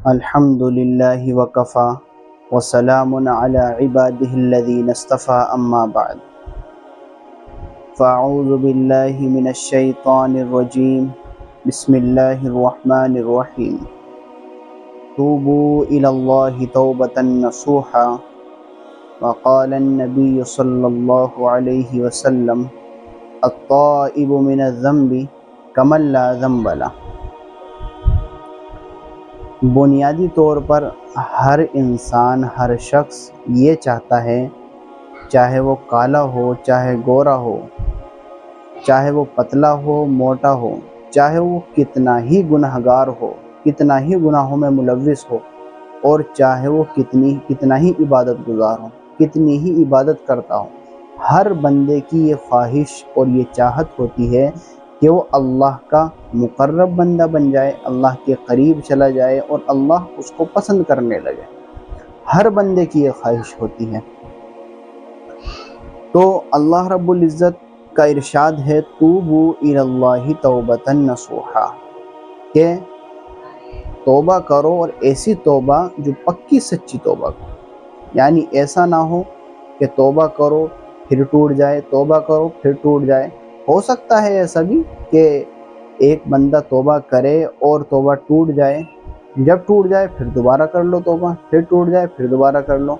الحمد للہ وکفا وسلام علی عبادہ الذین اصطفى اما بعد فاعوذ باللہ من الشیطان الرجیم بسم اللہ الرحمن الرحیم توبوا الی اللہ توبۃ نصوحا وقال النبی صلی اللہ علیہ وسلم التائب من الذنب کمن لا ذنب لہ۔ بنیادی طور پر ہر انسان، ہر شخص یہ چاہتا ہے، چاہے وہ کالا ہو، چاہے گورا ہو، چاہے وہ پتلا ہو، موٹا ہو، چاہے وہ کتنا ہی گنہگار ہو، کتنا ہی گناہوں میں ملوث ہو، اور چاہے وہ کتنا ہی عبادت گزار ہو، کتنی ہی عبادت کرتا ہو، ہر بندے کی یہ خواہش اور یہ چاہت ہوتی ہے کہ وہ اللہ کا مقرب بندہ بن جائے، اللہ کے قریب چلا جائے اور اللہ اس کو پسند کرنے لگے۔ ہر بندے کی یہ خواہش ہوتی ہے۔ تو اللہ رب العزت کا ارشاد ہے توبوا الی اللہ توبۃ نصوحا، کہ توبہ کرو، اور ایسی توبہ جو پکی سچی توبہ کرو، یعنی ایسا نہ ہو کہ توبہ کرو پھر ٹوٹ جائے، توبہ کرو پھر ٹوٹ جائے۔ ہو سکتا ہے ایسا بھی کہ ایک بندہ توبہ کرے اور توبہ ٹوٹ جائے، جب ٹوٹ جائے پھر دوبارہ کر لو توبہ، پھر ٹوٹ جائے پھر دوبارہ کر لو۔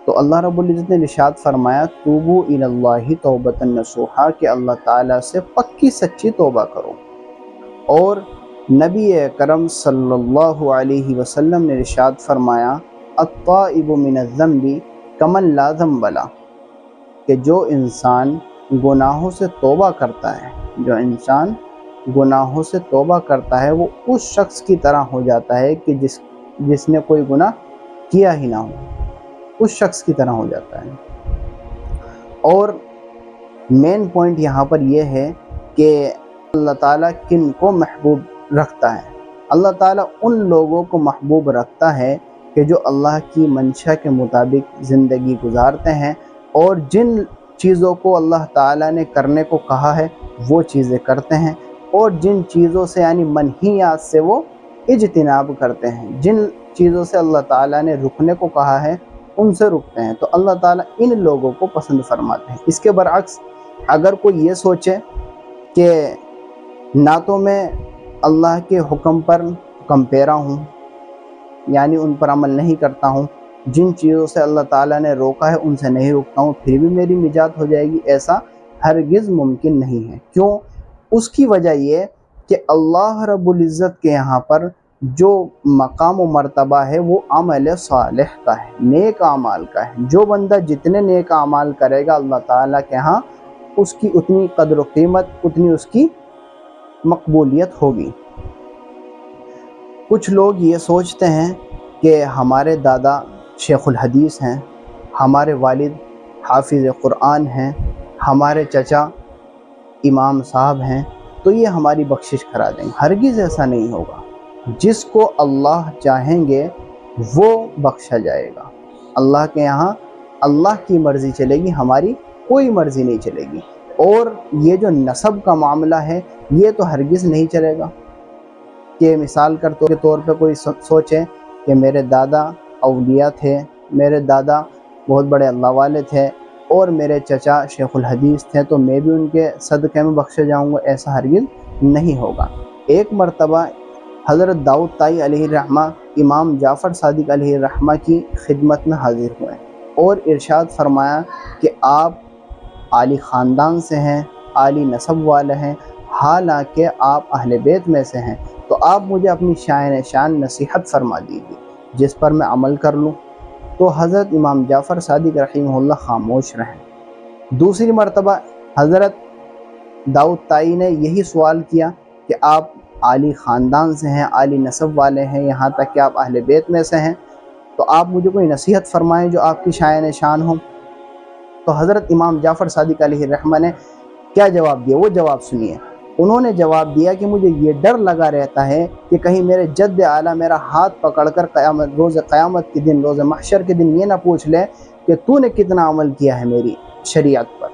تو اللہ رب العزت نے ارشاد فرمایا توبوا الی اللہ توبۃ نصوحا، کہ اللہ تعالیٰ سے پکی سچی توبہ کرو۔ اور نبی اکرم صلی اللہ علیہ وسلم نے ارشاد فرمایا التائب من الذنب کمن لا ذنب لہ، کہ جو انسان گناہوں سے توبہ کرتا ہے، جو انسان گناہوں سے توبہ کرتا ہے، وہ اس شخص کی طرح ہو جاتا ہے کہ جس نے کوئی گناہ کیا ہی نہ ہو، اس شخص کی طرح ہو جاتا ہے۔ اور مین پوائنٹ یہاں پر یہ ہے کہ اللہ تعالیٰ کن کو محبوب رکھتا ہے۔ اللہ تعالیٰ ان لوگوں کو محبوب رکھتا ہے کہ جو اللہ کی منشا کے مطابق زندگی گزارتے ہیں، اور جن چیزوں کو اللہ تعالیٰ نے کرنے کو کہا ہے وہ چیزیں کرتے ہیں، اور جن چیزوں سے یعنی منہیات سے وہ اجتناب کرتے ہیں، جن چیزوں سے اللہ تعالیٰ نے رکنے کو کہا ہے ان سے رکتے ہیں۔ تو اللہ تعالیٰ ان لوگوں کو پسند فرماتے ہیں۔ اس کے برعکس اگر کوئی یہ سوچے کہ نہ تو میں اللہ کے حکم پر کم پیرا ہوں، یعنی ان پر عمل نہیں کرتا ہوں، جن چیزوں سے اللہ تعالیٰ نے روکا ہے ان سے نہیں رکتا ہوں، پھر بھی میری نجات ہو جائے گی، ایسا ہرگز ممکن نہیں ہے۔ کیوں؟ اس کی وجہ یہ کہ اللہ رب العزت کے یہاں پر جو مقام و مرتبہ ہے وہ عمل صالح کا ہے، نیک اعمال کا ہے۔ جو بندہ جتنے نیک اعمال کرے گا اللہ تعالیٰ کے ہاں اس کی اتنی قدر و قیمت، اتنی اس کی مقبولیت ہوگی۔ کچھ لوگ یہ سوچتے ہیں کہ ہمارے دادا شیخ الحدیث ہیں، ہمارے والد حافظ قرآن ہیں، ہمارے چچا امام صاحب ہیں، تو یہ ہماری بخشش کرا دیں گے۔ ہرگز ایسا نہیں ہوگا۔ جس کو اللہ چاہیں گے وہ بخشا جائے گا۔ اللہ کے یہاں اللہ کی مرضی چلے گی، ہماری کوئی مرضی نہیں چلے گی۔ اور یہ جو نسب کا معاملہ ہے یہ تو ہرگز نہیں چلے گا کہ مثال کے طور پہ کوئی سوچے کہ میرے دادا اولیاء تھے، میرے دادا بہت بڑے اللہ والے تھے، اور میرے چچا شیخ الحدیث تھے تو میں بھی ان کے صدقے میں بخشے جاؤں گا، ایسا ہرگز نہیں ہوگا۔ ایک مرتبہ حضرت داؤد طائی علیہ الرحمہ امام جعفر صادق علیہ الرحمہ کی خدمت میں حاضر ہوئے اور ارشاد فرمایا کہ آپ عالی خاندان سے ہیں، عالی نسب والے ہیں، حالانکہ آپ اہل بیت میں سے ہیں، تو آپ مجھے اپنی شان نصیحت فرما دیجیے جس پر میں عمل کر لوں۔ تو حضرت امام جعفر صادق رحمہ اللہ خاموش رہیں۔ دوسری مرتبہ حضرت داؤد طائی نے یہی سوال کیا کہ آپ عالی خاندان سے ہیں، عالی نسب والے ہیں، یہاں تک کہ آپ اہل بیت میں سے ہیں، تو آپ مجھے کوئی نصیحت فرمائیں جو آپ کی شان ہو۔ تو حضرت امام جعفر صادق علیہ الرحمہ نے کیا جواب دیا، وہ جواب سنیے۔ انہوں نے جواب دیا کہ مجھے یہ ڈر لگا رہتا ہے کہ کہیں میرے جد اعلیٰ میرا ہاتھ پکڑ کر روز قیامت کے دن، روز محشر کے دن یہ نہ پوچھ لے کہ تو نے کتنا عمل کیا ہے میری شریعت پر۔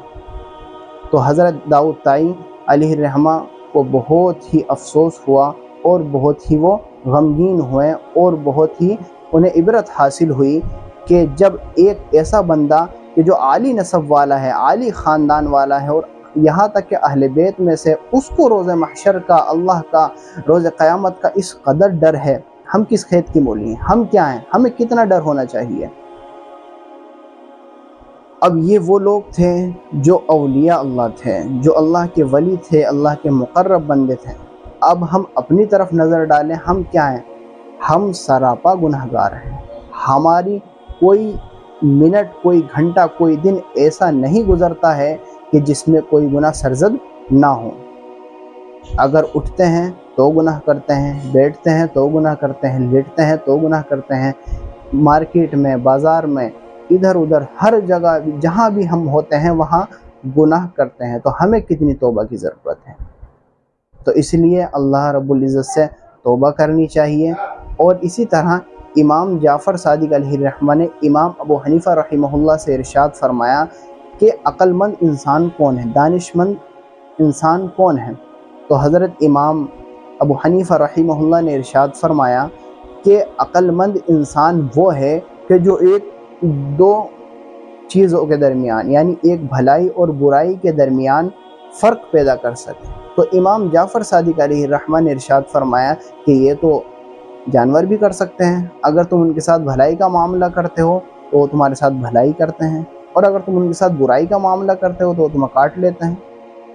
تو حضرت داؤد طائی علیہ الرحمہ کو بہت ہی افسوس ہوا اور بہت ہی وہ غمگین ہوئے اور بہت ہی انہیں عبرت حاصل ہوئی کہ جب ایک ایسا بندہ کہ جو عالی نسب والا ہے، عالی خاندان والا ہے، اور یہاں تک کہ اہل بیت میں سے اس کو روز محشر کا، اللہ کا، روز قیامت کا اس قدر ڈر ہے، ہم کس کھیت کی مولی ہیں؟ ہم کیا ہیں؟ ہمیں کتنا ڈر ہونا چاہیے۔ اب یہ وہ لوگ تھے جو اولیاء اللہ تھے، جو اللہ کے ولی تھے، اللہ کے مقرب بندے تھے۔ اب ہم اپنی طرف نظر ڈالیں، ہم کیا ہیں؟ ہم سراپا گنہگار ہیں۔ ہماری کوئی منٹ، کوئی گھنٹہ، کوئی دن ایسا نہیں گزرتا ہے کہ جس میں کوئی گناہ سرزد نہ ہو۔ اگر اٹھتے ہیں تو گناہ کرتے ہیں، بیٹھتے ہیں تو گناہ کرتے ہیں، لیٹتے ہیں تو گناہ کرتے ہیں، مارکیٹ میں، بازار میں، ادھر ادھر ہر جگہ جہاں بھی ہم ہوتے ہیں وہاں گناہ کرتے ہیں۔ تو ہمیں کتنی توبہ کی ضرورت ہے؟ تو اس لیے اللہ رب العزت سے توبہ کرنی چاہیے۔ اور اسی طرح امام جعفر صادق علیہ الرحمہ نے امام ابو حنیفہ رحمہ اللہ سے ارشاد فرمایا کہ عقل مند انسان کون ہے، دانش مند انسان کون ہے؟ تو حضرت امام ابو حنیفہ رحمہ اللہ نے ارشاد فرمایا کہ عقل مند انسان وہ ہے کہ جو ایک دو چیزوں کے درمیان، یعنی ایک بھلائی اور برائی کے درمیان فرق پیدا کر سکے۔ تو امام جعفر صادق علیہ الرحمہ نے ارشاد فرمایا کہ یہ تو جانور بھی کر سکتے ہیں، اگر تم ان کے ساتھ بھلائی کا معاملہ کرتے ہو تو وہ تمہارے ساتھ بھلائی کرتے ہیں، اور اگر تم ان کے ساتھ برائی کا معاملہ کرتے ہو تو وہ تمہیں کاٹ لیتے ہیں۔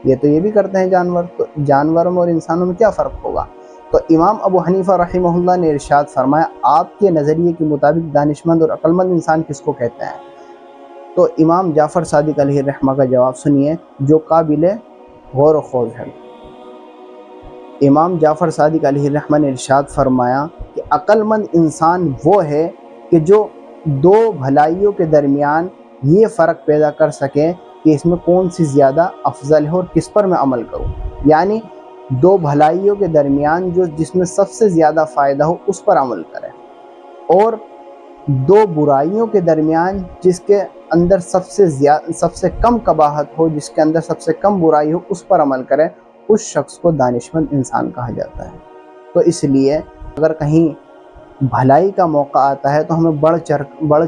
یہ بھی کرتے ہیں جانور، تو جانوروں میں اور انسانوں میں کیا فرق ہوگا؟ تو امام ابو حنیفہ رحمہ اللہ نے ارشاد فرمایا آپ کے نظریے کے مطابق دانش مند اور عقل مند انسان کس کو کہتے ہیں؟ تو امام جعفر صادق علیہ الرحمہ کا جواب سنیے جو قابل غور و خوض ہے۔ امام جعفر صادق علیہ الرحمہ نے ارشاد فرمایا کہ عقل مند انسان وہ ہے کہ جو دو بھلائیوں کے درمیان یہ فرق پیدا کر سکے کہ اس میں کون سی زیادہ افضل ہے اور کس پر میں عمل کروں، یعنی دو بھلائیوں کے درمیان جس میں سب سے زیادہ فائدہ ہو اس پر عمل کرے، اور دو برائیوں کے درمیان جس کے اندر سب سے کم قباحت ہو، جس کے اندر سب سے کم برائی ہو، اس پر عمل کرے، اس شخص کو دانشمند انسان کہا جاتا ہے۔ تو اس لیے اگر کہیں بھلائی کا موقع آتا ہے تو ہمیں بڑھ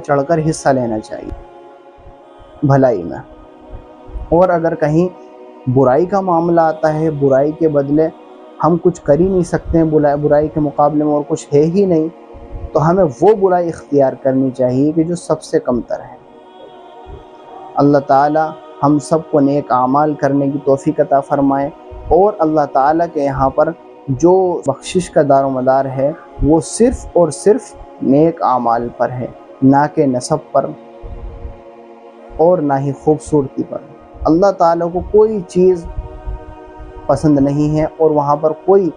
چڑھ کر حصہ لینا چاہیے بھلائی میں، اور اگر کہیں برائی کا معاملہ آتا ہے، برائی کے بدلے ہم کچھ کر ہی نہیں سکتے ہیں، برائی کے مقابلے میں اور کچھ ہے ہی نہیں، تو ہمیں وہ برائی اختیار کرنی چاہیے کہ جو سب سے کم تر ہے۔ اللہ تعالی ہم سب کو نیک اعمال کرنے کی توفیق عطا فرمائے، اور اللہ تعالیٰ کے یہاں پر جو بخشش کا دار و مدار ہے وہ صرف اور صرف نیک اعمال پر ہے، نہ کہ نسب پر اور نہ ہی خوبصورتی پر۔ اللہ تعالیٰ کو کوئی چیز پسند نہیں ہے اور وہاں پر کوئی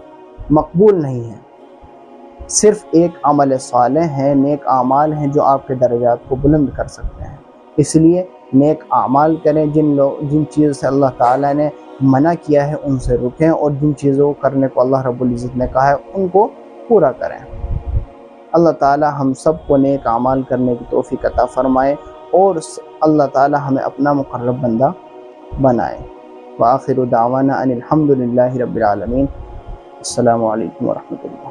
مقبول نہیں ہے، صرف ایک عمل صالح ہے، نیک اعمال ہیں جو آپ کے درجات کو بلند کر سکتے ہیں۔ اس لیے نیک اعمال کریں، جن چیزوں سے اللہ تعالیٰ نے منع کیا ہے ان سے رکیں، اور جن چیزوں کو کرنے کو اللہ رب العزت نے کہا ہے ان کو پورا کریں۔ اللہ تعالیٰ ہم سب کو نیک اعمال کرنے کی توفیق عطا فرمائے، اور اللہ تعالیٰ ہمیں اپنا مقرب بندہ بنائے۔ وآخر دعوانا ان الحمد للہ رب العالمین۔ السلام علیکم ورحمۃ اللہ۔